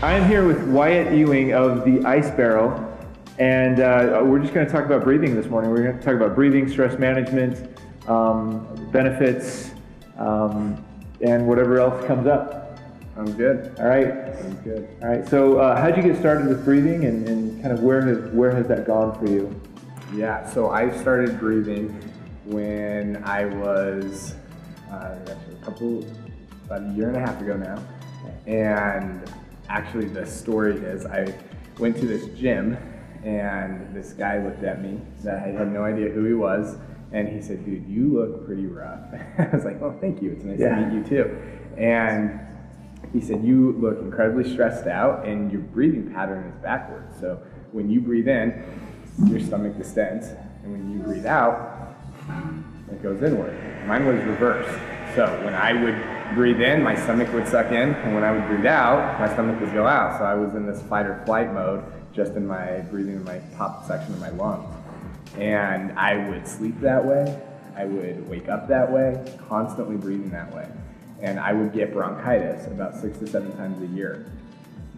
I'm here with Wyatt Ewing of the Ice Barrel, and we're just going to talk about breathing this morning. We're going to talk about breathing, stress management, benefits, and whatever else comes up. Sounds good. All right. Sounds good. All right. So, how'd you get started with breathing, and kind of where has that gone for you? Yeah. So I started breathing when I was about a year and a half ago now, and actually the story is I went to this gym and this guy looked at me that I had no idea who he was, and he said, "Dude, you look pretty rough." I was like, "Well, thank you. It's nice to meet you too." And he said, "You look incredibly stressed out and your breathing pattern is backwards. So when you breathe in, your stomach distends, and when you breathe out, it goes inward." Mine was reversed. So when I would breathe in, my stomach would suck in, and when I would breathe out, my stomach would go out. So I was in this fight or flight mode, just in my breathing in my top section of my lungs. And I would sleep that way, I would wake up that way, constantly breathing that way. And I would get bronchitis about 6 to 7 times a year.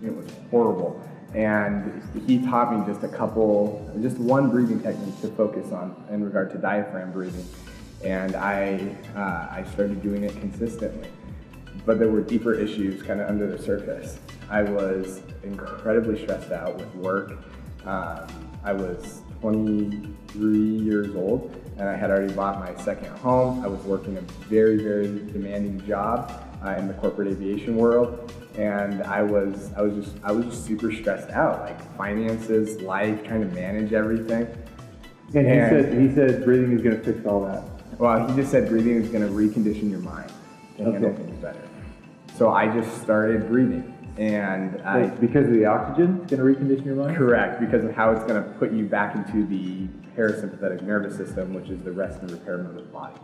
It was horrible. And he taught me just one breathing technique to focus on in regard to diaphragm breathing. And I started doing it consistently. But there were deeper issues kind of under the surface. I was incredibly stressed out with work. I was 23 years old, and I had already bought my second home. I was working a very, very demanding job in the corporate aviation world, and I was just super stressed out, like finances, life, trying to manage everything. And he said breathing is going to fix all that. Well, he just said breathing is going to recondition your mind to handle things better. So I just started breathing, and because of the oxygen, it's going to recondition your mind? Correct, because of how it's going to put you back into the parasympathetic nervous system, which is the rest and repair mode of the body.